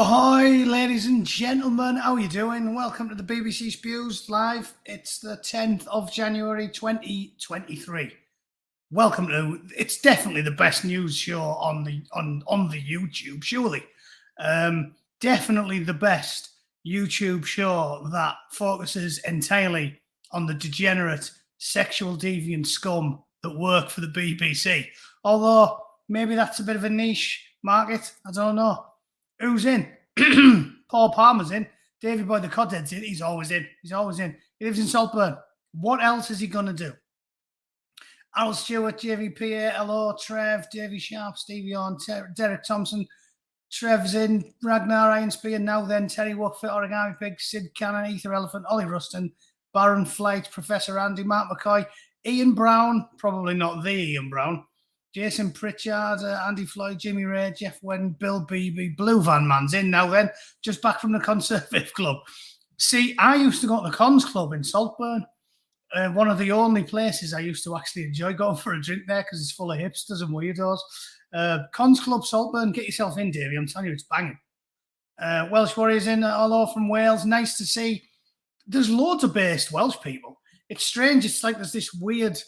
Ahoy, ladies and gentlemen, how are you doing? Welcome to the BBC Spews live. It's the 10th of January 2023. Welcome to, it's definitely the best news show on the YouTube, surely. Definitely the best YouTube show that focuses entirely on the degenerate, sexual deviant scum that work for the BBC. Although, maybe that's a bit of a niche market, I don't know. Who's in? Paul Palmer's in. Davy Boy the Codhead's in. He's always in. He lives in Saltburn. What else is he going to do? Al Stewart, JVPA, hello, Trev, Davy Sharp, Stevie Orn, Derek Thompson, Trev's in, Ragnar Ironspear, now then, Terry Wookfit, Origami Pig, Sid Cannon, Ether Elephant, Ollie Ruston, Baron Flight, Professor Andy, Mark McCoy, Ian Brown, probably not the Ian Brown, Jason Pritchard, Andy Floyd, Jimmy Ray, Jeff Wen, Bill Beebe, Blue Van Man's in now then, just back from the Conservative Club. See, I used to go to the Cons Club in Saltburn. One of the only places I used to actually enjoy going for a drink there because it's full of hipsters and weirdos. Cons Club Saltburn, get yourself in, Davey. I'm telling you, it's banging. Welsh Warriors in, hello from Wales. Nice to see. There's loads of based Welsh people. It's strange. It's like there's this weird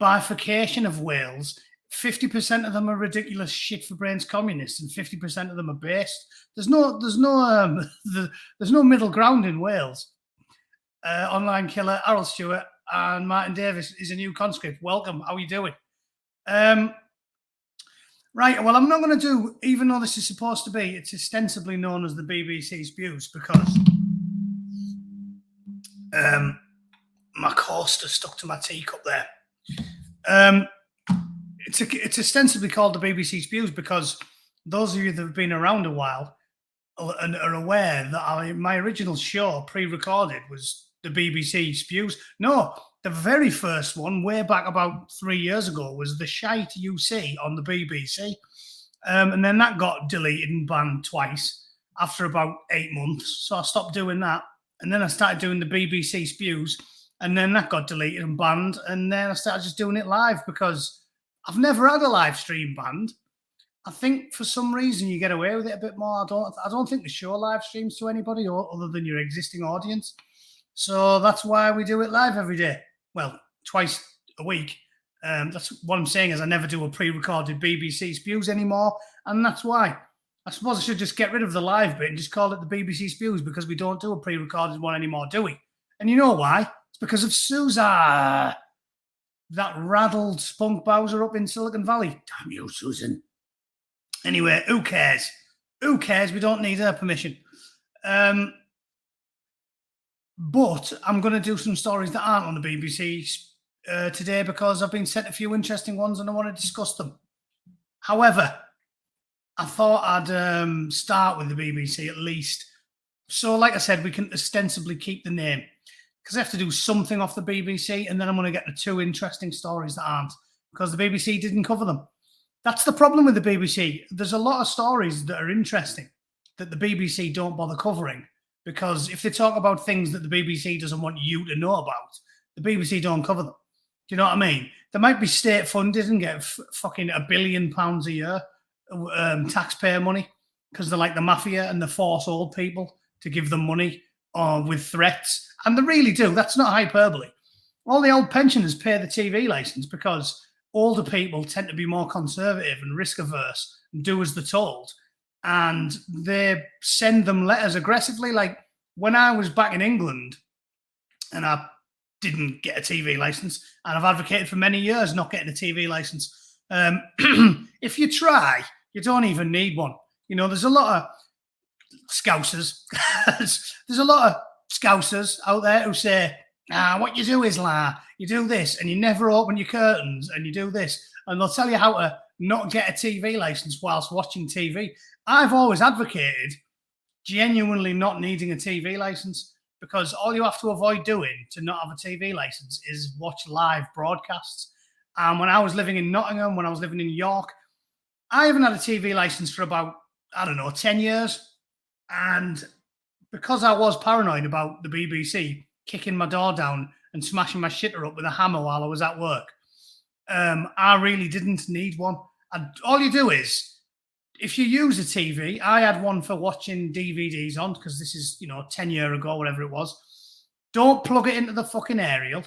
bifurcation of Wales. 50% of them are ridiculous shit for brains communists, and 50% of them are based. There's no middle ground in Wales. Online killer Errol Stewart and Martin Davis is a new conscript. Welcome. How are you doing? Right. Well, I'm not going to do, even though this is supposed to be, it's ostensibly known as the BBC Spews because my coaster stuck to my teacup there. It's ostensibly called the BBC Spews because those of you that have been around a while and are aware that my original show pre-recorded was the BBC Spews. No, the very first one, way back about 3 years ago, was the shite you see on the BBC. And then that got deleted and banned twice after about 8 months. So I stopped doing that. And then I started doing the BBC Spews. And then that got deleted and banned. And then I started just doing it live because I've never had a live stream banned. I think for some reason you get away with it a bit more. I don't think the show live streams to anybody other than your existing audience. So that's why we do it live every day. Well, twice a week. That's what I'm saying is I never do a pre-recorded BBC Spews anymore. And that's why. I suppose I should just get rid of the live bit and just call it the BBC Spews because we don't do a pre-recorded one anymore, do we? And you know why? It's because of Susan. That raddled spunk Bowser up in Silicon Valley. Damn you, Susan. Anyway, who cares? Who cares? We don't need her permission. But I'm going to do some stories that aren't on the BBC today because I've been sent a few interesting ones and I want to discuss them. However, I thought I'd start with the BBC at least. So, like I said, we can ostensibly keep the name because I have to do something off the BBC and then I'm going to get the two interesting stories that aren't because the BBC didn't cover them. That's the problem with the BBC. There's a lot of stories that are interesting that the BBC don't bother covering because if they talk about things that the BBC doesn't want you to know about, the BBC don't cover them. Do you know what I mean? They might be state funded and get fucking £1 billion a year taxpayer money because they're like the mafia and they force old people to give them money with threats. And they really do. That's not hyperbole. All the old pensioners pay the TV license because older people tend to be more conservative and risk averse and do as they're told. And they send them letters aggressively. Like when I was back in England and I didn't get a TV license, and I've advocated for many years not getting a TV license. If you try, you don't even need one. You know, there's a lot of scousers. There's a lot of scousers out there who say, what you do is you do this and you never open your curtains and you do this. And they'll tell you how to not get a TV license whilst watching TV. I've always advocated genuinely not needing a TV license because all you have to avoid doing to not have a TV license is watch live broadcasts. And when I was living in Nottingham, when I was living in York, I haven't had a TV license for about, 10 years. And because I was paranoid about the BBC kicking my door down and smashing my shitter up with a hammer while I was at work, I really didn't need one. And all you do is, if you use a TV, I had one for watching DVDs on because this is, 10 years ago, whatever it was. Don't plug it into the fucking aerial.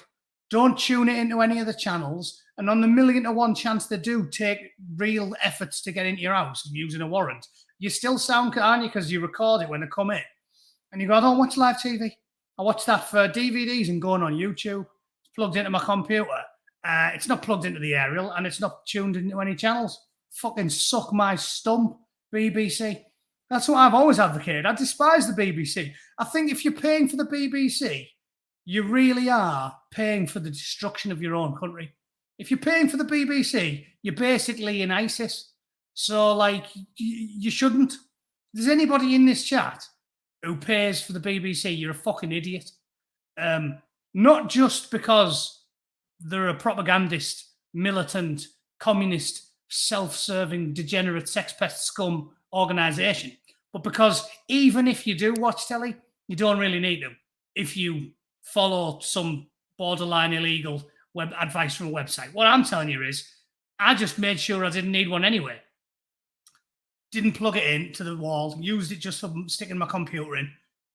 Don't tune it into any of the channels. And on the 1,000,000 to 1 chance they do take real efforts to get into your house using a warrant, you still sound, aren't you? Because you record it when they come in. And you go, I don't watch live TV. I watch that for DVDs and going on YouTube. It's plugged into my computer. It's not plugged into the aerial and it's not tuned into any channels. Fucking suck my stump, BBC. That's what I've always advocated. I despise the BBC. I think if you're paying for the BBC, you really are paying for the destruction of your own country. If you're paying for the BBC, you're basically in ISIS. So, you shouldn't. If there's anybody in this chat who pays for the BBC, you're a fucking idiot. Not just because they're a propagandist, militant, communist, self-serving, degenerate, sex pest scum organisation, but because even if you do watch telly, you don't really need to. If you follow some borderline illegal web advice from a website. What I'm telling you is, I just made sure I didn't need one anyway. Didn't plug it in to the wall, used it just for sticking my computer in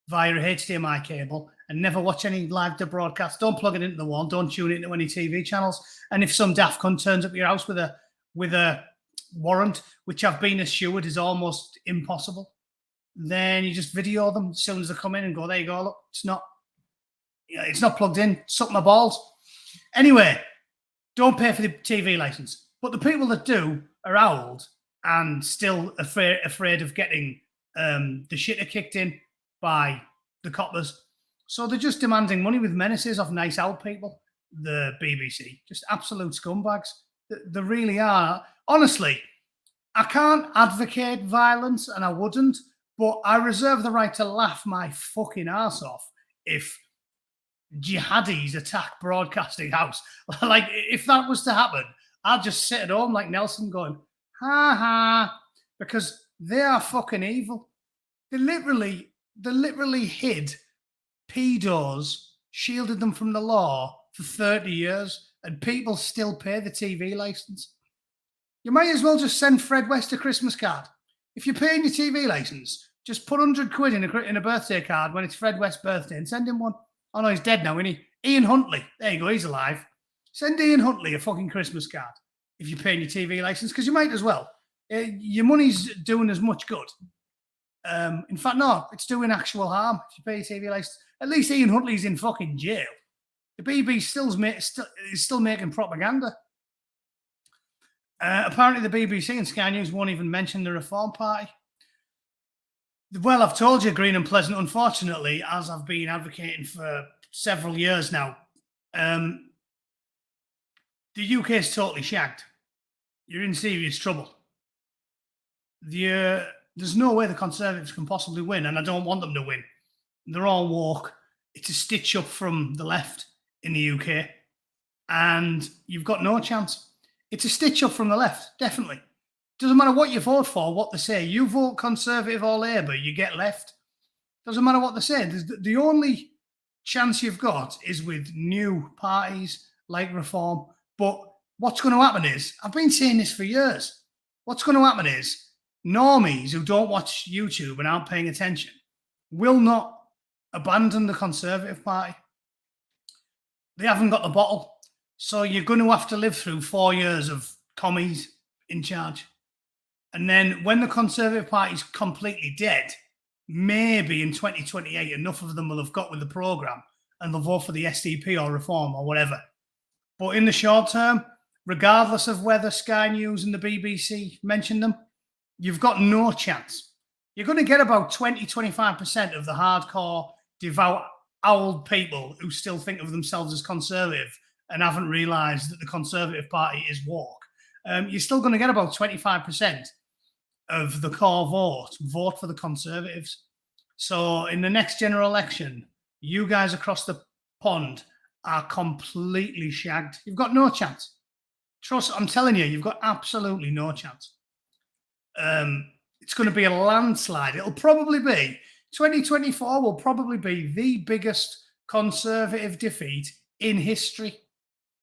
via a HDMI cable, and never watch any live broadcast. Don't plug it into the wall. Don't tune it into any TV channels. And if some daft cunt turns up your house with a warrant, which I've been assured is almost impossible, then you just video them as soon as they come in and go, there you go, look, it's not plugged in. Suck my balls. Anyway, don't pay for the TV license. But the people that do are old and still afraid of getting the shitter kicked in by the coppers. So they're just demanding money with menaces of nice old people, the BBC. Just absolute scumbags. They really are. Honestly, I can't advocate violence, and I wouldn't, but I reserve the right to laugh my fucking ass off if jihadis attack broadcasting house. If that was to happen, I'd just sit at home like Nelson going, ha ha, because they are fucking evil. They literally hid pedos, shielded them from the law for 30 years, and people still pay the TV license. You might as well just send Fred West a Christmas card. If you're paying your TV license, just put 100 quid in a birthday card when it's Fred West's birthday and send him one. Oh no, he's dead now, isn't he? Ian Huntley. There you go, he's alive. Send Ian Huntley a fucking Christmas card if you're paying your TV license, because you might as well. Your money's doing as much good. In fact, no, it's doing actual harm if you pay your TV license. At least Ian Huntley's in fucking jail. The BBC is still making propaganda. Apparently, the BBC and Sky News won't even mention the Reform Party. Well, I've told you, Green and Pleasant, unfortunately, as I've been advocating for several years now, the UK is totally shagged. You're in serious trouble. There's no way the Conservatives can possibly win, and I don't want them to win. They're all woke. It's a stitch up from the left in the UK, and you've got no chance. It's a stitch up from the left, definitely. Doesn't matter what you vote for, what they say. You vote Conservative or Labour, you get left. Doesn't matter what they say. The only chance you've got is with new parties like Reform. But what's going to happen is, I've been saying this for years, what's going to happen is normies who don't watch YouTube and aren't paying attention will not abandon the Conservative Party. They haven't got the bottle. So you're going to have to live through 4 years of commies in charge. And then when the Conservative Party is completely dead, maybe in 2028, enough of them will have got with the programme and they'll vote for the SDP or Reform or whatever. But in the short term, regardless of whether Sky News and the BBC mention them, you've got no chance. You're going to get about 20-25% of the hardcore, devout, old people who still think of themselves as conservative and haven't realised that the Conservative Party is woke. You're still going to get about 25% of the core vote for the Conservatives. So in the next general election, you guys across the pond are completely shagged. You've got no chance. Trust, I'm telling you, you've got absolutely no chance. It's going to be a landslide. It'll probably be, 2024 will probably be the biggest Conservative defeat in history.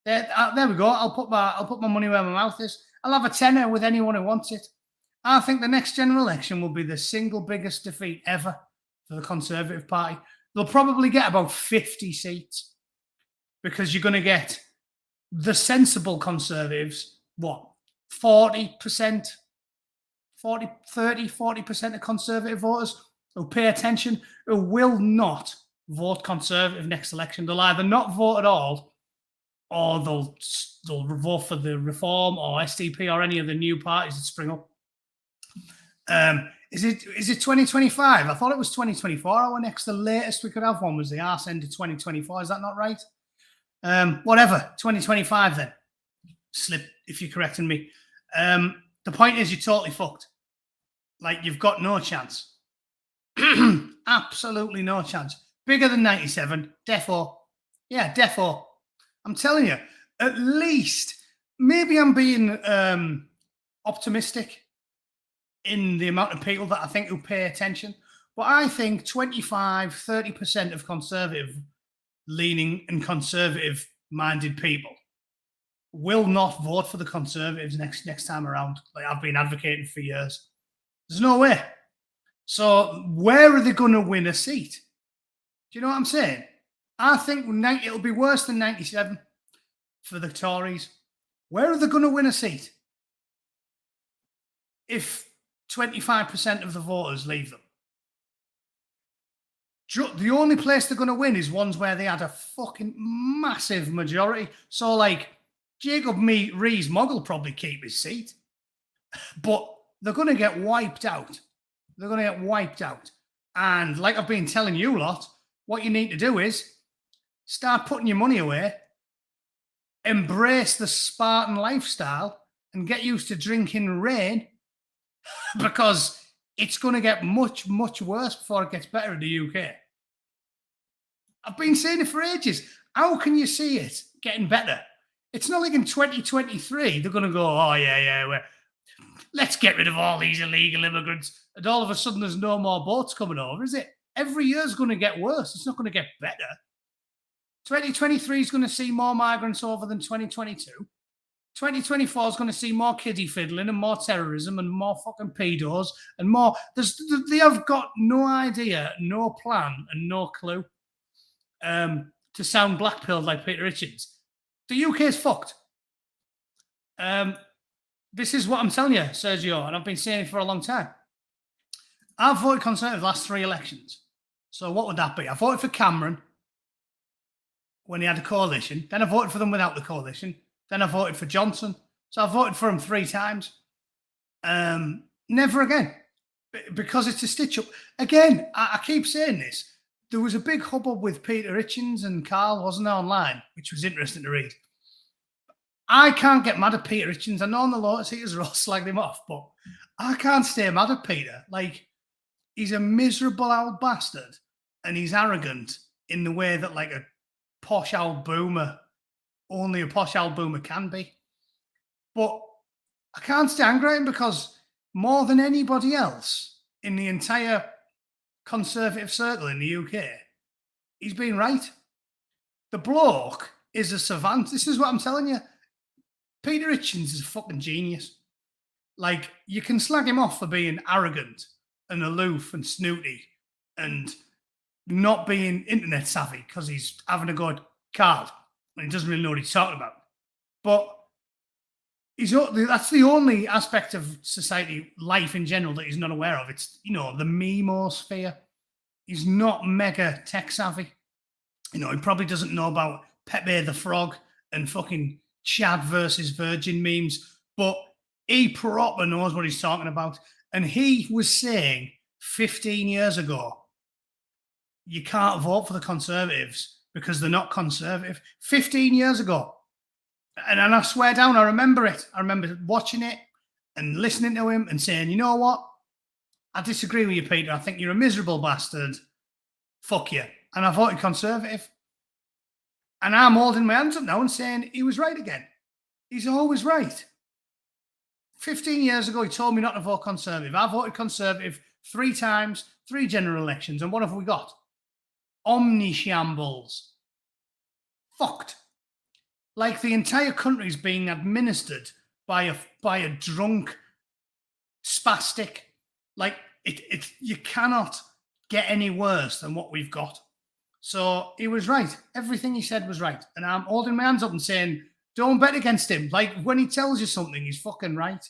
There we go. I'll put my money where my mouth is. I'll have a tenner with anyone who wants it. I think the next general election will be the single biggest defeat ever for the Conservative Party. They'll probably get about 50 seats because you're going to get the sensible Conservatives, what, 40%, 40% of Conservative voters who pay attention, who will not vote Conservative next election. They'll either not vote at all or they'll vote for the Reform or SDP or any of the new parties that spring up. Is it 2025? I thought it was 2024. Our next, the latest we could have one was the arse end of 2024. Is that not right? Whatever, 2025 then. Slip if you're correcting me. The point is you're totally fucked. Like, you've got no chance. Absolutely no chance. Bigger than 97, defo. Yeah, defo. I'm telling you, at least, maybe I'm being optimistic in the amount of people that I think who pay attention, but I think 25, 30% of conservative-leaning and conservative-minded people will not vote for the Conservatives next time around. Like I've been advocating for years. There's no way. So where are they going to win a seat? Do you know what I'm saying? I think it'll be worse than 97 for the Tories. Where are they going to win a seat if 25% of the voters leave them? The only place they're going to win is ones where they had a fucking massive majority. So, like, Jacob Rees-Mogg will probably keep his seat, but they're going to get wiped out. They're going to get wiped out. And like I've been telling you lot, what you need to do is start putting your money away, embrace the Spartan lifestyle, and get used to drinking rain because it's going to get much, much worse before it gets better in the UK. I've been saying it for ages. How can you see it getting better? It's not like in 2023 they're going to go, oh, yeah, let's get rid of all these illegal immigrants. And all of a sudden there's no more boats coming over, is it? Every year's going to get worse. It's not going to get better. 2023 is going to see more migrants over than 2022. 2024 is going to see more kiddie fiddling and more terrorism and more fucking pedos and more. They have got no idea, no plan, and no clue to sound black-pilled like Peter Hitchens. The UK is fucked. This is what I'm telling you, Sergio, and I've been saying it for a long time. I've voted Conservative the last 3 elections. So what would that be? I voted for Cameron when he had a coalition. Then I voted for them without the coalition. Then I voted for Johnson. So I voted for him 3 times. Never again. Because it's a stitch-up. Again, I keep saying this. There was a big hubbub with Peter Hitchens and Carl, wasn't there, online, which was interesting to read. I can't get mad at Peter Hitchens. I know on the Lotus Eaters are all slagged him off, but I can't stay mad at Peter. Like, he's a miserable old bastard and he's arrogant in the way that, like, a posh old boomer, only a posh old boomer can be. But I can't stay angry at him because more than anybody else in the entire Conservative circle in the UK, he's been right. The bloke is a savant. This is what I'm telling you. Peter Hitchens is a fucking genius. Like, you can slag him off for being arrogant and aloof and snooty and not being internet savvy because he's having a go at Carl and he doesn't really know what he's talking about. But that's the only aspect of society, life in general, that he's not aware of. It's, the memosphere. He's not mega tech savvy. He probably doesn't know about Pepe the Frog and fucking Chad versus Virgin memes, but he proper knows what he's talking about. And he was saying 15 years ago, you can't vote for the Conservatives because they're not conservative. 15 years ago. And I swear down, I remember it. I remember watching it and listening to him and saying, you know what? I disagree with you, Peter. I think you're a miserable bastard. Fuck you. And I voted Conservative. And I'm holding my hands up now and saying he was right again. He's always right. 15 years ago, he told me not to vote Conservative. I voted Conservative 3 times, 3 general elections. And what have we got? Omnishambles. Fucked. Like the entire country's being administered by a drunk spastic. Like you cannot get any worse than what we've got. So he was right. Everything he said was right. And I'm holding my hands up and saying, don't bet against him. Like, when he tells you something, he's fucking right.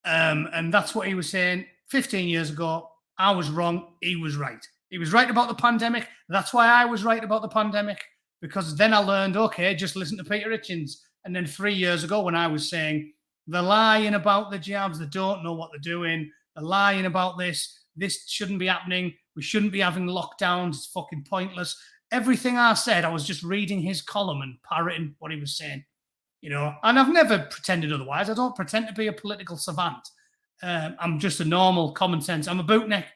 And that's what he was saying 15 years ago. I was wrong. He was right. He was right about the pandemic. That's why I was right about the pandemic, because then I learned, okay, just listen to Peter Hitchens. And then 3 years ago, when I was saying they're lying about the jabs, they don't know what they're doing, they're lying about this shouldn't be happening, we shouldn't be having lockdowns, it's fucking pointless. Everything I said, I was just reading his column and parroting what he was saying, you know. And I've never pretended otherwise. I don't pretend to be a political savant. I'm just a normal common sense. I'm a bootneck.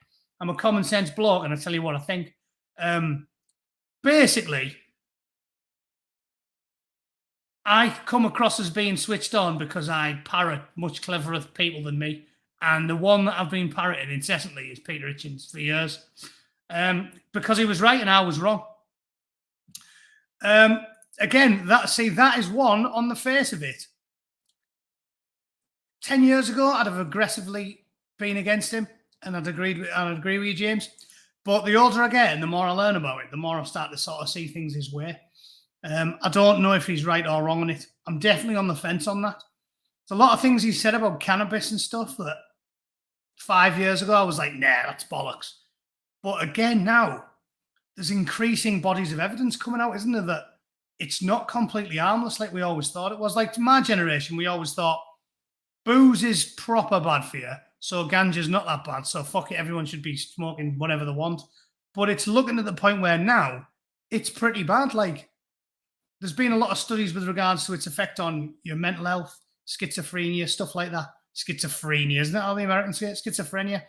I'm a common sense bloke, and I tell you what I think. Basically, I come across as being switched on because I parrot much cleverer people than me. And the one that I've been parroting incessantly is Peter Hitchens for years. Because he was right and I was wrong. Again, that is one on the face of it. 10 years ago, I'd have aggressively been against him, and I'd agree with you, James. But the older I get and the more I learn about it, the more I start to sort of see things his way. I don't know if he's right or wrong on it. I'm definitely on the fence on that. There's a lot of things he said about cannabis and stuff that 5 years ago I was like, nah, that's bollocks. But again, now there's increasing bodies of evidence coming out, isn't there, that it's not completely harmless like we always thought it was. Like, to my generation, we always thought booze is proper bad for you, so ganja's not that bad, so fuck it, everyone should be smoking whatever they want. But it's looking at the point where now it's pretty bad. Like, there's been a lot of studies with regards to its effect on your mental health, schizophrenia, stuff like that. Schizophrenia, isn't that how the Americans say it? Schizophrenia.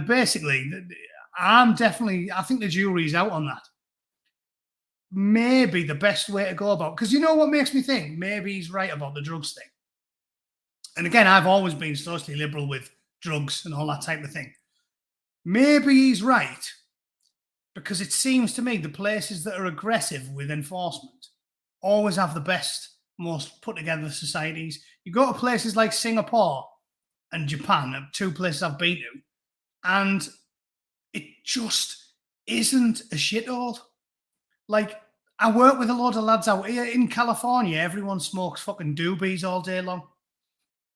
Basically, I think the jury's out on that. Maybe the best way to go about, because you know what makes me think maybe he's right about the drugs thing. And again, I've always been socially liberal with drugs and all that type of thing. Maybe he's right, because it seems to me the places that are aggressive with enforcement always have the best, most put together societies. You go to places like Singapore and Japan, two places I've been to, and it just isn't a shithole. Like, I work with a lot of lads out here in California. Everyone smokes fucking doobies all day long.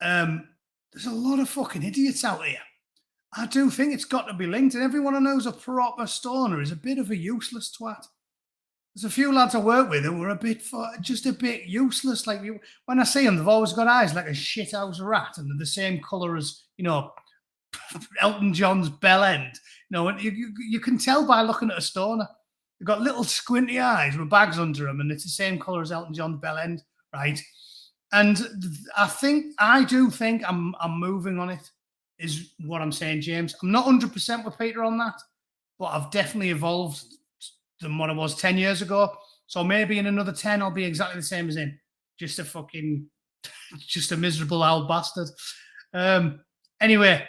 There's a lot of fucking idiots out here. I do think it's got to be linked, and everyone I know who's a proper stoner is a bit of a useless twat. There's a few lads I work with who are just a bit useless. Like, when I see them, they've always got eyes like a shithouse rat, and they're the same colour as, you know, Elton John's bell end. You know, you can tell by looking at a stoner. They've got little squinty eyes with bags under them, and it's the same colour as Elton John's bell end, right? And I do think I'm moving on it, is what I'm saying, James. I'm not 100% with Peter on that, but I've definitely evolved than what I was 10 years ago. So maybe in another 10, I'll be exactly the same as him. Just a miserable old bastard. Anyway,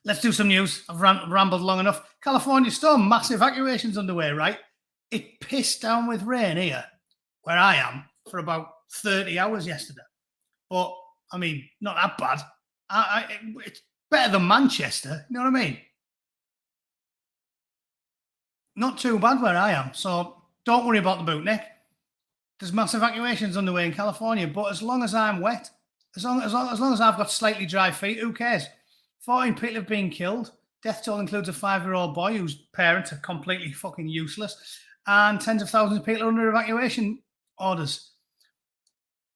let's do some news. I've rambled long enough. California storm, massive evacuations underway, right? It pissed down with rain here, where I am, for about 30 hours yesterday. But, I mean, not that bad. It's better than Manchester, you know what I mean? Not too bad where I am, so don't worry about the bootneck. There's mass evacuations underway in California, but as long as I'm wet, as long as I've got slightly dry feet, who cares? 14 people have been killed. Death toll includes a 5-year-old boy whose parents are completely fucking useless, and tens of thousands of people are under evacuation orders.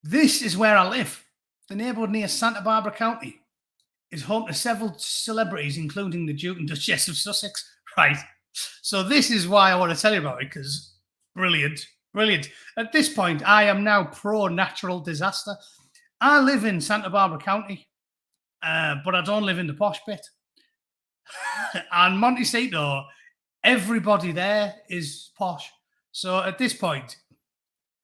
This is where I live. The neighbourhood near Santa Barbara County is home to several celebrities, including the Duke and Duchess of Sussex. Right. So this is why I want to tell you about it, because brilliant. At this point, I am now pro-natural disaster. I live in Santa Barbara County, but I don't live in the posh bit. And Montecito, everybody there is posh. So at this point,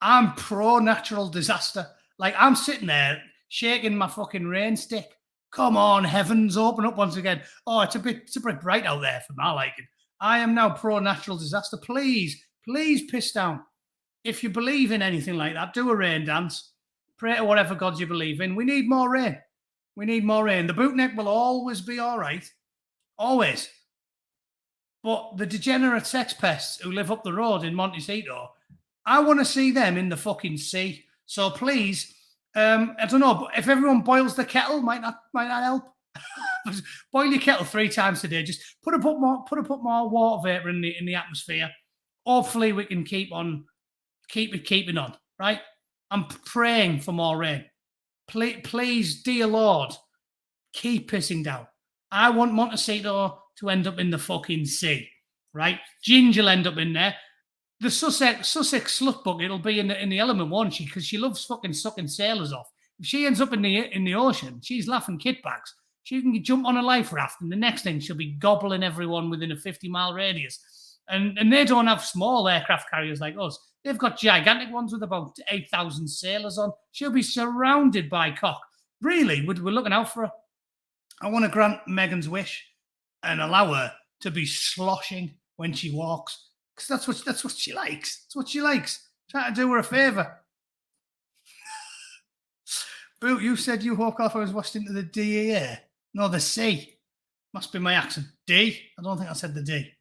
I'm pro-natural disaster. Like, I'm sitting there shaking my fucking rain stick. Come on, heavens, open up once again. Oh, it's a bit bright out there for my liking. I am now pro-natural disaster. Please piss down. If you believe in anything like that, do a rain dance. Pray to whatever God you believe in. We need more rain. We need more rain. The bootneck will always be all right. Always. But the degenerate sex pests who live up the road in Montecito, I want to see them in the fucking sea. So please, I don't know, but if everyone boils the kettle, might not help. Boil your kettle 3 times a day. Just put a bit more water vapor in the atmosphere. Hopefully, we can keep it keeping on. Right? I'm praying for more rain. Please, dear Lord, keep pissing down. I want Montecito to end up in the fucking sea. Right? Ginger will end up in there. The Sussex slut bucket will be in the element, won't she? Because she loves fucking sucking sailors off. If she ends up in the ocean, she's laughing kitbacks. She can jump on a life raft, and the next thing she'll be gobbling everyone within a 50-mile radius. And they don't have small aircraft carriers like us. They've got gigantic ones with about 8,000 sailors on. She'll be surrounded by cock. Really, we're looking out for her. I want to grant Meghan's wish and allow her to be sloshing when she walks. Because that's what she likes. That's what she likes. Try to do her a favour. Boo, you said you woke off I was washed into the DEA. No, the C. Must be my accent. D? I don't think I said the D.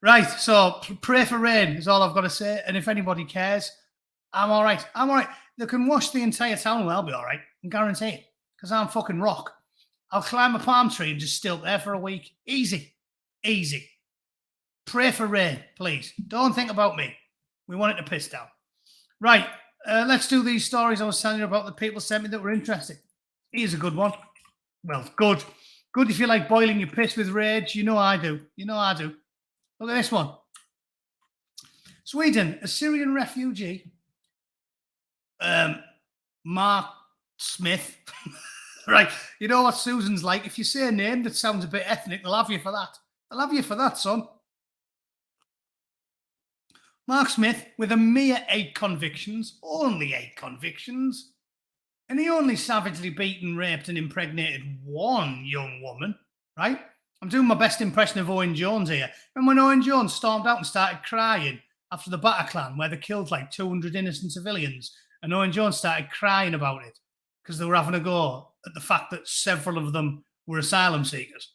Right, so pray for rain is all I've got to say. And if anybody cares, I'm all right. I'm all right. They can wash the entire town and I'll be all right. I guarantee it. Because I'm fucking rock. I'll climb a palm tree and just stilt there for a week. Easy. Easy. Pray for rain, please. Don't think about me. We want it to piss down. Right, let's do these stories I was telling you about that people sent me that were interesting. Here's a good one. Well, good. Good if you like boiling your piss with rage. You know I do. You know I do. Look at this one. Sweden, a Syrian refugee, Mark Smith. Right, you know what Susan's like. If you say a name that sounds a bit ethnic, they'll have you for that. They'll have you for that, son. Mark Smith, with a mere 8 convictions, only 8 convictions, and he only savagely beaten, raped, and impregnated 1 young woman, right? I'm doing my best impression of Owen Jones here. And when Owen Jones stormed out and started crying after the Bataclan, where they killed like 200 innocent civilians, and Owen Jones started crying about it because they were having a go at the fact that several of them were asylum seekers.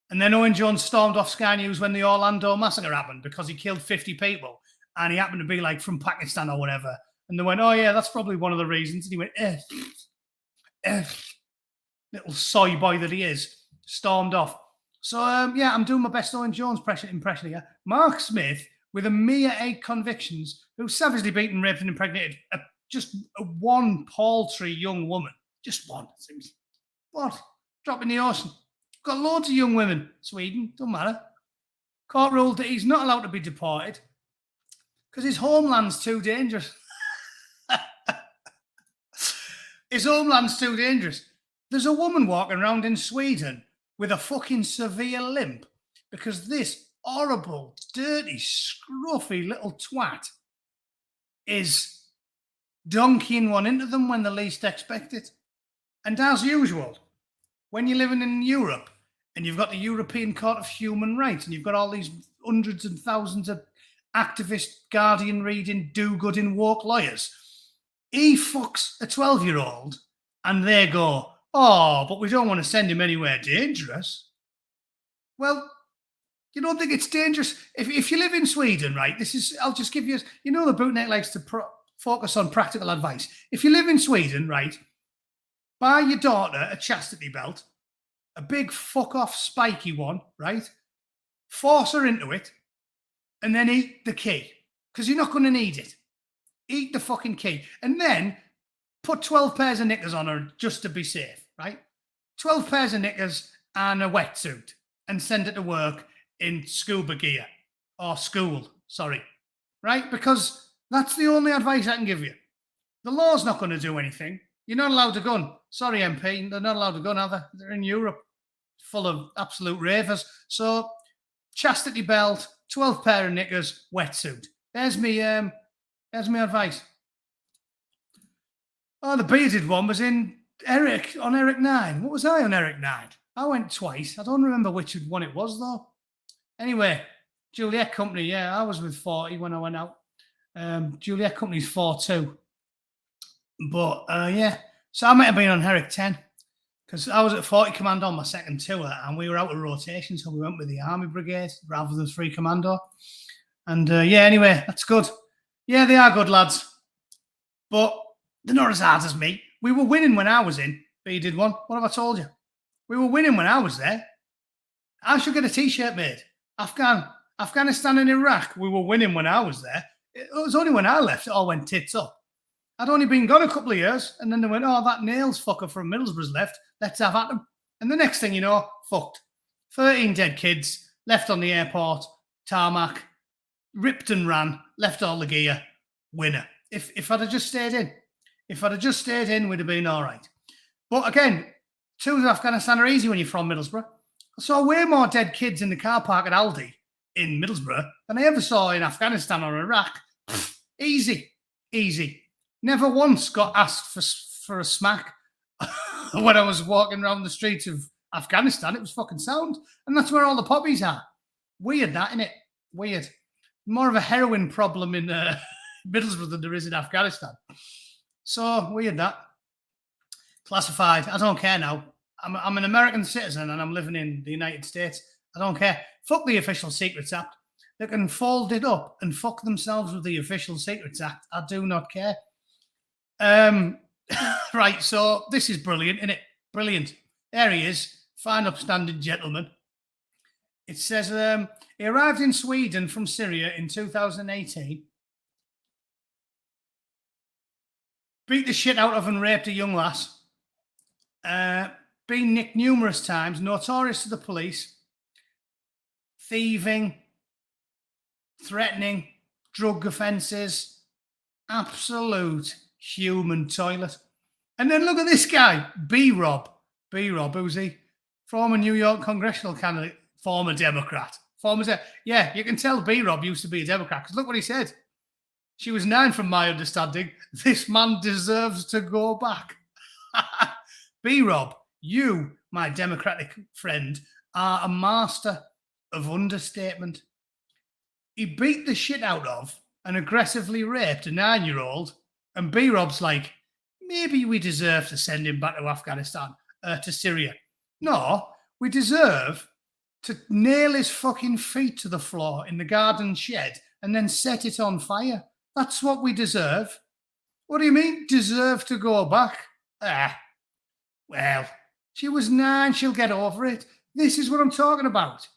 And then Owen Jones stormed off Sky News when the Orlando massacre happened because he killed 50 people and he happened to be like from Pakistan or whatever. And they went, oh yeah, that's probably one of the reasons. And he went, little soy boy that he is, stormed off. So yeah, I'm doing my best Owen Jones impression here. Mark Smith, with a mere 8 convictions, who savagely beaten, raped and impregnated just one paltry young woman. Just one. What? Drop in the ocean. Got loads of young women, Sweden, don't matter. Court ruled that he's not allowed to be deported because his homeland's too dangerous. His homeland's too dangerous. There's a woman walking around in Sweden with a fucking severe limp because this horrible, dirty, scruffy little twat is donkeying one into them when they least expect it. And as usual, when you're living in Europe and you've got the European Court of Human Rights and you've got all these hundreds and thousands of activist, Guardian-reading, do-gooding, woke lawyers, he fucks a 12-year-old and they go, oh, but we don't want to send him anywhere dangerous. Well, you don't think it's dangerous? If you live in Sweden, right, I'll just give you, you know the Bootneck likes to focus on practical advice. If you live in Sweden, right, buy your daughter a chastity belt, a big fuck-off spiky one, right? Force her into it, and then eat the key, because you're not going to need it. Eat the fucking key. And then put 12 pairs of knickers on her just to be safe, right? 12 pairs of knickers and a wetsuit, and send it to work in scuba gear, or school, sorry, right? Because that's the only advice I can give you. The law's not going to do anything. You're not allowed to gun. Sorry, MP, they're not allowed to gun, are they? They're in Europe, full of absolute ravers. So, chastity belt, 12 pair of knickers, wetsuit. There's me advice. Oh, the bearded one was on Eric 9. What was I on Eric 9? I went twice. I don't remember which one it was, though. Anyway, Juliet Company, yeah, I was with 40 when I went out. Juliet Company's 4-2. But yeah, so I might have been on Herrick 10 because I was at 40 Commando on my second tour and we were out of rotation. So we went with the Army Brigade rather than 3 Commando. And yeah, anyway, that's good. Yeah, they are good lads. But they're not as hard as me. We were winning when I was in. B did one. What have I told you? We were winning when I was there. I should get a T-shirt made. Afghanistan and Iraq, we were winning when I was there. It was only when I left it all went tits up. I'd only been gone a couple of years, and then they went, oh, that Nails fucker from Middlesbrough's left. Let's have at him. And the next thing you know, fucked. 13 dead kids, left on the airport, tarmac, ripped and ran, left all the gear, winner. If I'd have just stayed in, we'd have been all right. But again, tours of Afghanistan are easy when you're from Middlesbrough. I saw way more dead kids in the car park at Aldi in Middlesbrough than I ever saw in Afghanistan or Iraq. Easy. Never once got asked for a smack when I was walking around the streets of Afghanistan. It was fucking sound. And that's where all the poppies are. Weird, that, innit? Weird. More of a heroin problem in Middlesbrough than there is in Afghanistan. So, weird, that. Classified. I don't care now. I'm an American citizen and I'm living in the United States. I don't care. Fuck the Official Secrets Act. They can fold it up and fuck themselves with the Official Secrets Act. I do not care. Right, so this is brilliant, isn't it? Brilliant. There he is. Fine, upstanding gentleman. It says he arrived in Sweden from Syria in 2018. Beat the shit out of and raped a young lass. Been nicked numerous times, notorious to the police, thieving, threatening, drug offences, absolute human toilet. And then look at this guy, B-Rob. B-Rob, who's he? Former New York congressional candidate, former Democrat. Yeah, you can tell B-Rob used to be a Democrat because look what he said. She was 9 from my understanding. This man deserves to go back. B-Rob, you, my Democratic friend, are a master of understatement. He beat the shit out of and aggressively raped a 9-year-old, and B-Rob's like, maybe we deserve to send him back to Afghanistan, to Syria. No, we deserve to nail his fucking feet to the floor in the garden shed and then set it on fire. That's what we deserve. What do you mean, deserve to go back? Well, she was 9, she'll get over it. This is what I'm talking about.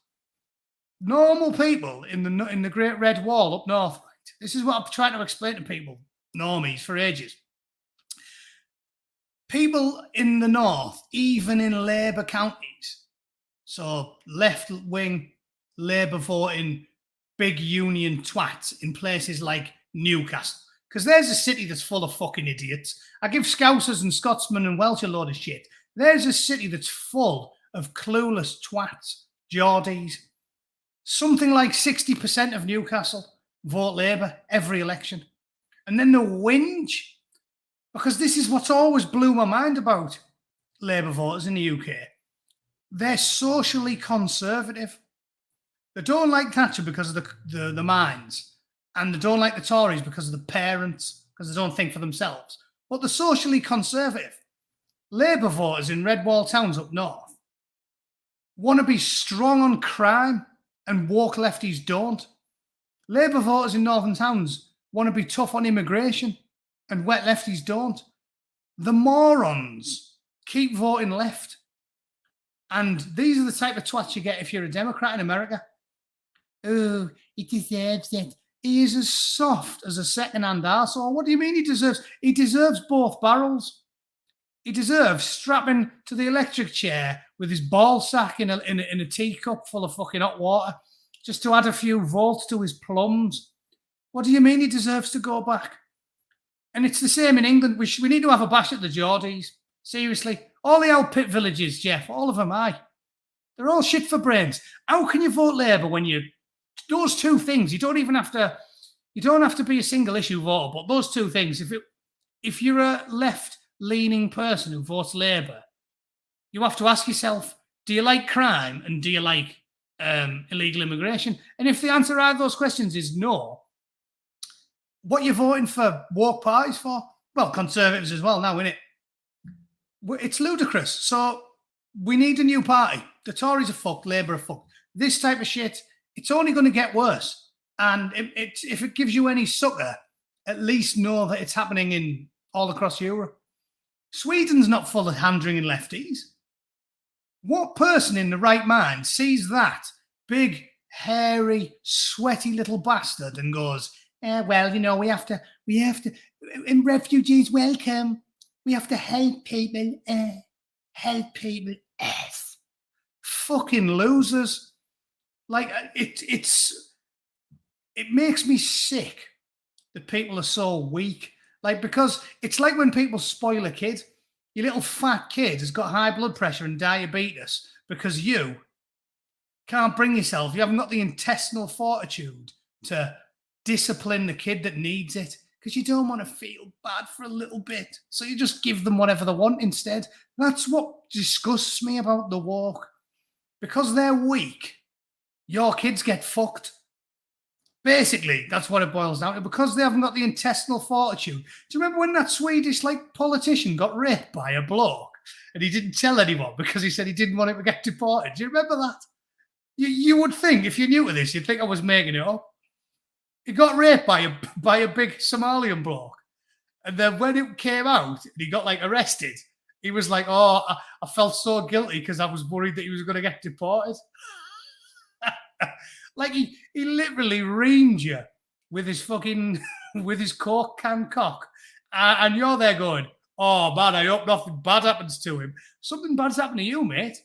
Normal people in the Great Red Wall up north. This is what I'm trying to explain to people, normies, for ages. People in the north, even in Labour counties, so left-wing Labour voting big union twats in places like Newcastle, because there's a city that's full of fucking idiots. I give Scousers and Scotsmen and Welsh a load of shit. There's a city that's full of clueless twats, Geordies. Something like 60% of Newcastle vote Labour every election. And then the whinge, because this is what's always blew my mind about Labour voters in the UK. They're socially conservative. They don't like Thatcher because of the mines. And they don't like the Tories because of the parents, because they don't think for themselves. But they're socially conservative. Labour voters in red wall towns up north want to be strong on crime and woke lefties don't. Labour voters in northern towns want to be tough on immigration and wet lefties don't. The morons keep voting left. And these are the type of twats you get if you're a Democrat in America. Oh, he deserves it. He is as soft as a second-hand arsehole. What do you mean he deserves? He deserves both barrels. He deserves strapping to the electric chair with his ball sack in a teacup full of fucking hot water just to add a few volts to his plums. What do you mean he deserves to go back? And it's the same in England. We need to have a bash at the Geordies. Seriously. All the outpit villages, Jeff, all of them, aye. They're all shit for brains. How can you vote Labour when you... Those two things, you don't have to be a single issue voter, but those two things, if you're a left-leaning person who votes Labour, you have to ask yourself, do you like crime and do you like illegal immigration? And if the answer to either those questions is no, what you're voting for woke parties for? well, Conservatives as well now, isn't it? It's ludicrous. So we need a new party. The Tories are fucked, Labour are fucked. This type of shit, it's only going to get worse. And if it gives you any succor, at least know that it's happening in all across Europe. Sweden's not full of hand-wringing lefties. What person in the right mind sees that big, hairy, sweaty little bastard and goes, well, you know, we have to, and refugees welcome. We have to help people. Fucking losers. Like, it makes me sick that people are so weak. Like, because it's like when people spoil a kid. Your little fat kid has got high blood pressure and diabetes because you can't bring yourself. You haven't got the intestinal fortitude to discipline the kid that needs it because you don't want to feel bad for a little bit. So you just give them whatever they want instead. That's what disgusts me about the woke. Because they're weak, your kids get fucked. Basically, that's what it boils down to. Because they haven't got the intestinal fortitude. Do you remember when that Swedish politician got raped by a bloke and he didn't tell anyone because he said he didn't want him to get deported? Do you remember that? You would think, if you're new to this, you'd think I was making it up. He got raped by a big Somalian bloke. And then when it came out and he got arrested, he was like, oh, I felt so guilty because I was worried that he was going to get deported. He literally reamed you with his with his Coke can cock. And you're there going, oh, man, I hope nothing bad happens to him. Something bad's happened to you, mate.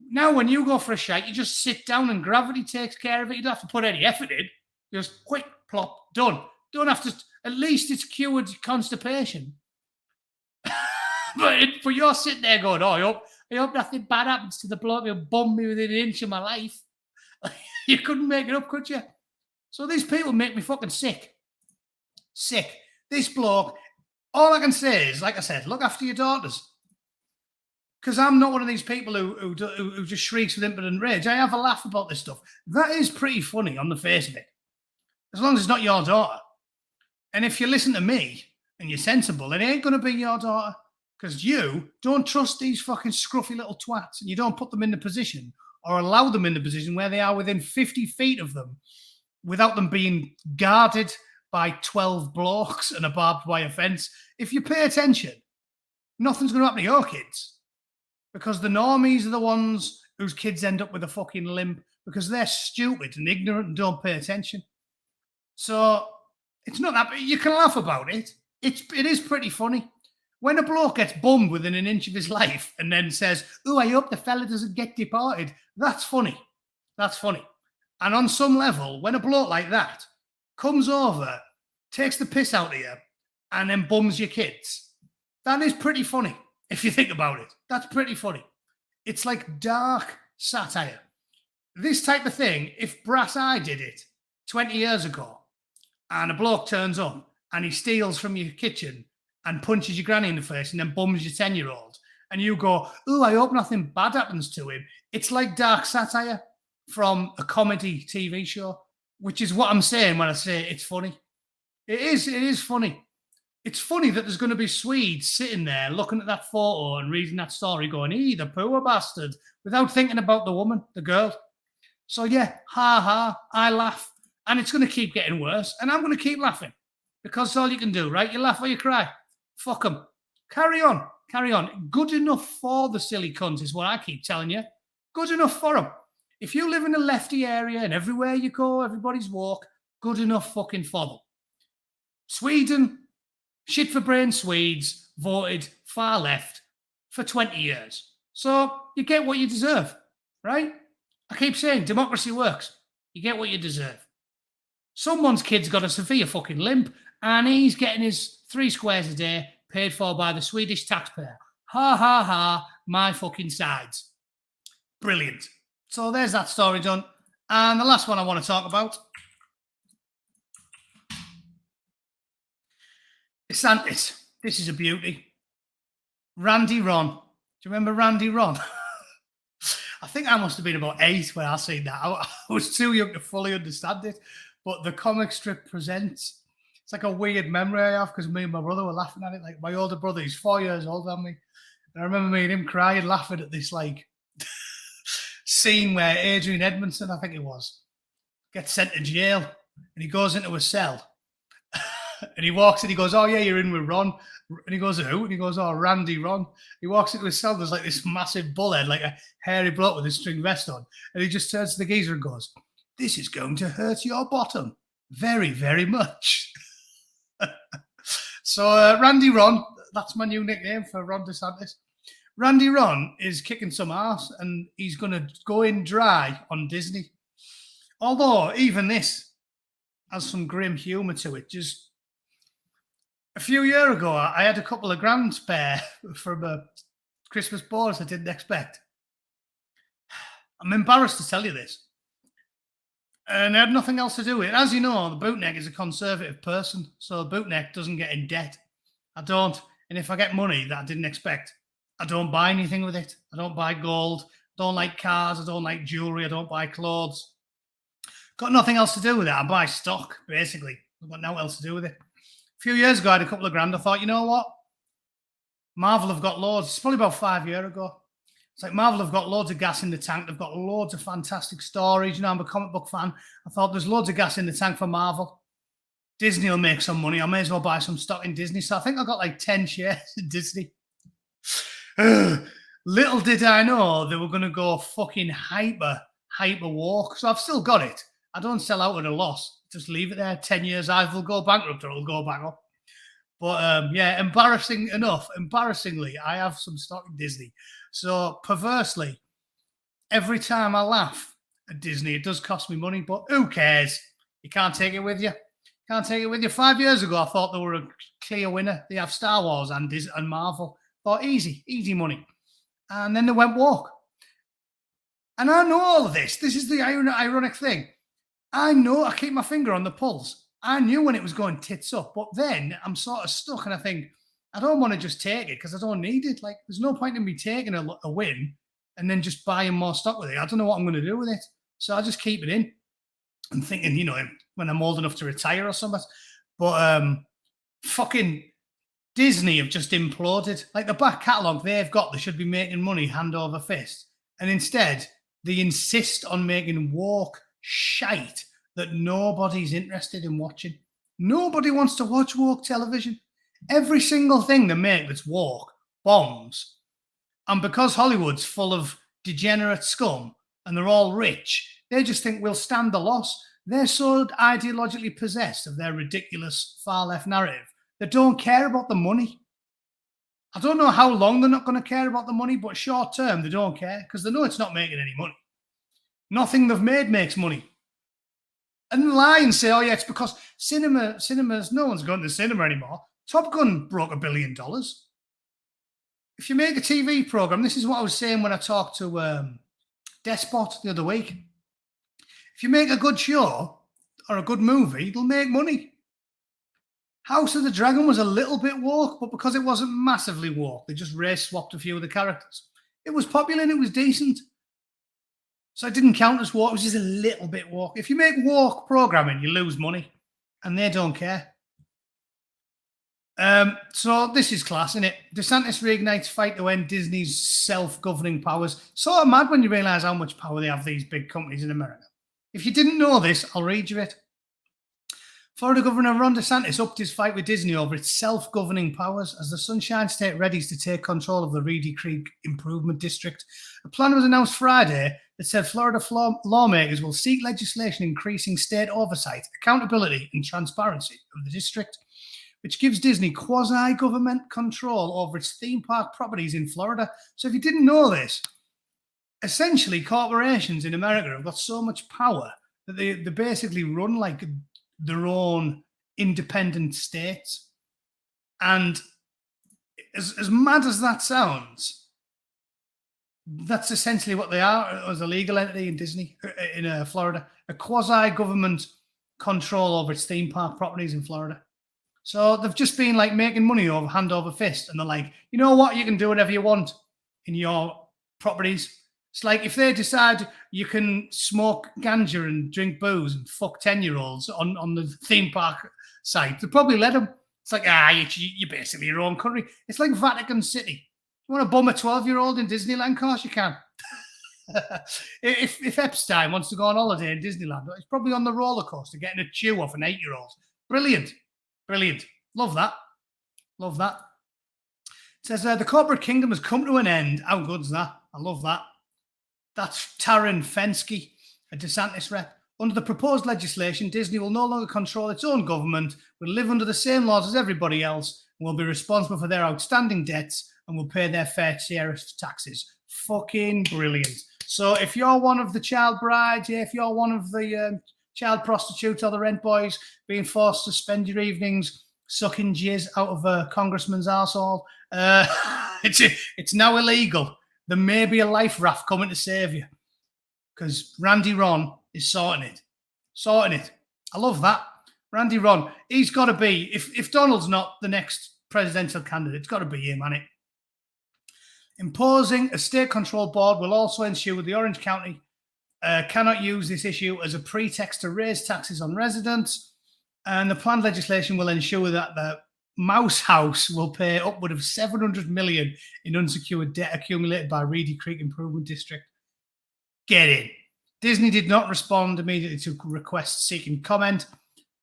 Now, when you go for a shite, you just sit down and gravity takes care of it. You don't have to put any effort in. Just quick, plop, done. Don't have to, at least it's cured constipation. but you're sitting there going, oh, I hope nothing bad happens to the bloke who bummed me within an inch of my life. You couldn't make it up, could you? So these people make me fucking sick. Sick. This bloke, all I can say is, like I said, look after your daughters. Because I'm not one of these people who just shrieks with impotent rage. I have a laugh about this stuff. That is pretty funny on the face of it. As long as it's not your daughter. And if you listen to me and you're sensible, it ain't going to be your daughter. Because you don't trust these fucking scruffy little twats and you don't put them in the position or allow them in the position where they are within 50 feet of them without them being guarded by 12 blokes and a barbed wire fence. If you pay attention, nothing's going to happen to your kids because the normies are the ones whose kids end up with a fucking limp because they're stupid and ignorant and don't pay attention. So it's not that, you can laugh about it. It is pretty funny. When a bloke gets bummed within an inch of his life and then says, oh, I hope the fella doesn't get deported, that's funny. That's funny. And on some level, when a bloke like that comes over, takes the piss out of you, and then bums your kids, that is pretty funny, if you think about it. That's pretty funny. It's like dark satire. This type of thing, if Brass Eye did it 20 years ago, and a bloke turns up and he steals from your kitchen and punches your granny in the face and then bums your 10-year-old, and you go, oh, I hope nothing bad happens to him. It's like dark satire from a comedy TV show, which is what I'm saying when I say it's funny. It is funny. It's funny that there's going to be Swedes sitting there looking at that photo and reading that story going, the poor bastard, without thinking about the woman, the girl. So yeah, ha ha, I laugh. And it's going to keep getting worse. And I'm going to keep laughing because it's all you can do, right? You laugh or you cry. Fuck them. Carry on. Carry on. Good enough for the silly cunts is what I keep telling you. Good enough for them. If you live in a lefty area and everywhere you go, everybody's woke, good enough fucking for them. Sweden, shit for brain Swedes, voted far left for 20 years. So you get what you deserve, right? I keep saying democracy works. You get what you deserve. Someone's kid's got a severe fucking limp and he's getting his 3 squares a day paid for by the Swedish taxpayer. Ha, ha, ha, my fucking sides. Brilliant. So there's that story done. And the last one I want to talk about. DeSantis. This is a beauty. Randy Ron. Do you remember Randy Ron? I think I must have been about 8 when I seen that. I was too young to fully understand it. But the comic strip presents It's like a weird memory I have because me and my brother were laughing at it. Like my older brother, he's 4 years older than me. And I remember me and him crying, laughing at this like scene where Adrian Edmondson, I think it was, gets sent to jail and he goes into a cell and he walks in, he goes, "Oh yeah, you're in with Ron." And he goes, "Who?" And he goes, "Oh, Randy Ron." He walks into his cell, there's like this massive bullhead, like a hairy bloke with a string vest on. And he just turns to the geezer and goes, "This is going to hurt your bottom very, very much." So Randy Ron, that's my new nickname for Ron DeSantis. Randy Ron is kicking some ass and he's going to go in dry on Disney. Although even this has some grim humour to it. Just a few years ago, I had a couple of grand spare from a Christmas bonus I didn't expect. I'm embarrassed to tell you this. And I had nothing else to do with it. As you know, the Bootneck is a conservative person, so the Bootneck doesn't get in debt. I don't. And if I get money that I didn't expect, I don't buy anything with it. I don't buy gold. I don't like cars. I don't like jewellery. I don't buy clothes. Got nothing else to do with it. I buy stock, basically. I've got nothing else to do with it. A few years ago, I had a couple of grand. I thought, you know what? Marvel have got loads. It's probably about 5 years ago. It's like Marvel have got loads of gas in the tank. They've got loads of fantastic stories. You know, I'm a comic book fan. I thought there's loads of gas in the tank for Marvel. Disney will make some money. I may as well buy some stock in Disney. So I think I got like 10 shares in Disney. Little did I know they were going to go fucking hyper woke. So I've still got it. I don't sell out at a loss. Just leave it there. 10 years, either will go bankrupt or it'll go back up. But yeah, embarrassingly, I have some stock in Disney. So perversely, every time I laugh at Disney, it does cost me money, but who cares? You can't take it with you. Can't take it with you. 5 years ago, I thought they were a clear winner. They have Star Wars and Marvel. Thought easy money. And then they went woke. And I know all of this. This is the ironic thing. I know, I keep my finger on the pulse. I knew when it was going tits up, but then I'm sort of stuck and I think, I don't want to just take it because I don't need it. Like, there's no point in me taking a win and then just buying more stock with it. I don't know what I'm going to do with it. So I just keep it in. I'm thinking, you know, when I'm old enough to retire or something. But fucking Disney have just imploded. Like the back catalogue they've got, they should be making money hand over fist. And instead, they insist on making woke shite that nobody's interested in watching. Nobody wants to watch woke television. Every single thing they make that's woke bombs. And because Hollywood's full of degenerate scum and they're all rich, they just think we'll stand the loss. They're so ideologically possessed of their ridiculous far-left narrative. They don't care about the money. I don't know how long they're not going to care about the money, but short term, they don't care because they know it's not making any money. Nothing they've made makes money. And lie and say, oh yeah, it's because cinemas, no one's going to the cinema anymore. Top Gun broke $1 billion. If you make a TV program, this is what I was saying when I talked to Despot the other week. If you make a good show or a good movie, it'll make money. House of the Dragon was a little bit woke, but because it wasn't massively woke, they just race swapped a few of the characters. It was popular and it was decent. So it didn't count as woke, it was just a little bit woke. If you make woke programming, you lose money, and they don't care. So this is class, isn't it? DeSantis reignites fight to end Disney's self-governing powers. Sort of mad when you realise how much power they have, these big companies in America. If you didn't know this, I'll read you it. Florida Governor Ron DeSantis upped his fight with Disney over its self-governing powers as the Sunshine State readies to take control of the Reedy Creek Improvement District. A plan was announced Friday that said Florida lawmakers will seek legislation increasing state oversight, accountability, and transparency of the district, which gives Disney quasi-government control over its theme park properties in Florida. So if you didn't know this, essentially corporations in America have got so much power that they basically run like their own independent states. And as mad as that sounds, that's essentially what they are as a legal entity in Disney, in Florida, a quasi-government control over its theme park properties in Florida. So they've just been like making money over hand over fist. And they're like, you know what? You can do whatever you want in your properties. It's like if they decide you can smoke ganja and drink booze and fuck 10-year-olds on the theme park site. They probably let them. It's like, you're basically your own country. It's like Vatican City. You want to bum a 12-year-old in Disneyland? Of course you can. if Epstein wants to go on holiday in Disneyland, he's probably on the roller coaster getting a chew off an 8-year-old. Brilliant. Brilliant. Love that. Love that. It says, the corporate kingdom has come to an end. How good's that? I love that. That's Taryn Fensky, a DeSantis rep. Under the proposed legislation, Disney will no longer control its own government, will live under the same laws as everybody else, and will be responsible for their outstanding debts and will pay their fair share of taxes. Fucking brilliant. So if you're one of the child brides, if you're one of the child prostitutes or the rent boys being forced to spend your evenings sucking jizz out of a congressman's arsehole, it's now illegal. There may be a life raft coming to save you because Randy Ron is sorting it. I love that. Randy Ron, he's got to be, if Donald's not the next presidential candidate, it's got to be him, hasn't it? Imposing a state-controlled board will also ensure the Orange County cannot use this issue as a pretext to raise taxes on residents. And the planned legislation will ensure that the Mouse House will pay upward of $700 million in unsecured debt accumulated by Reedy Creek Improvement District. Get in. Disney did not respond immediately to requests seeking comment.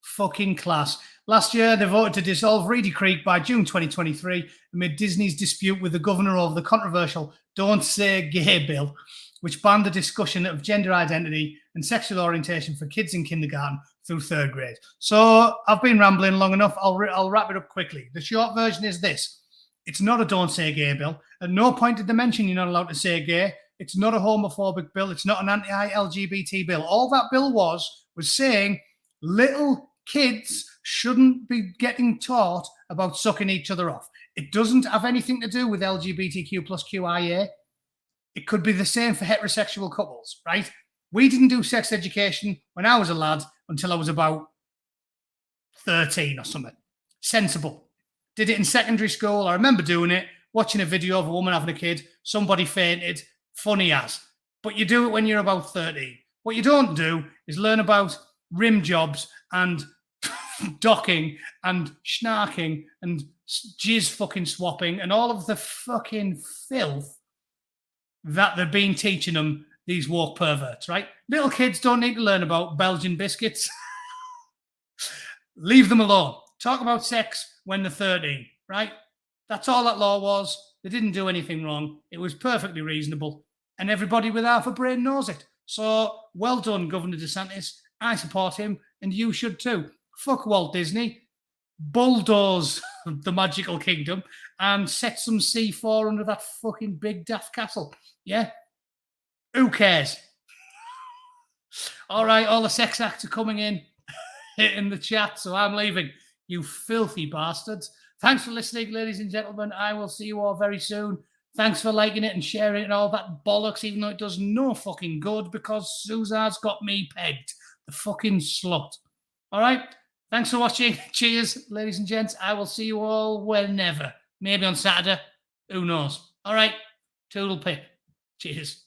Fucking class. Last year, they voted to dissolve Reedy Creek by June 2023 amid Disney's dispute with the governor over the controversial Don't Say Gay bill, which banned the discussion of gender identity and sexual orientation for kids in kindergarten through 3rd grade. So I've been rambling long enough. I'll wrap it up quickly. The short version is this. It's not a Don't Say Gay bill. At no point did they mention you're not allowed to say gay. It's not a homophobic bill. It's not an anti-LGBT bill. All that bill was saying little kids shouldn't be getting taught about sucking each other off. It doesn't have anything to do with LGBTQ plus QIA. It could be the same for heterosexual couples, right? We didn't do sex education when I was a lad until I was about 13 or something. Sensible. Did it in secondary school. I remember doing it, watching a video of a woman having a kid. Somebody fainted. Funny as. But you do it when you're about 13. What you don't do is learn about rim jobs and docking and snarking and jizz fucking swapping and all of the fucking filth that they've been teaching them, these woke perverts, right? Little kids don't need to learn about Belgian biscuits. Leave them alone. Talk about sex when they're 13, right? That's all that law was. They didn't do anything wrong. It was perfectly reasonable. And everybody with half a brain knows it. So well done, Governor DeSantis. I support him, and you should too. Fuck Walt Disney. Bulldoze the magical kingdom and set some C4 under that fucking big daft castle. Yeah? Who cares? All right, all the sex acts are coming in the chat, so I'm leaving. You filthy bastards. Thanks for listening, ladies and gentlemen. I will see you all very soon. Thanks for liking it and sharing it and all that bollocks, even though it does no fucking good because Suza's got me pegged. The fucking slut. All right? Thanks for watching. Cheers, ladies and gents. I will see you all whenever. Maybe on Saturday. Who knows? All right. Toodle pip. Cheers.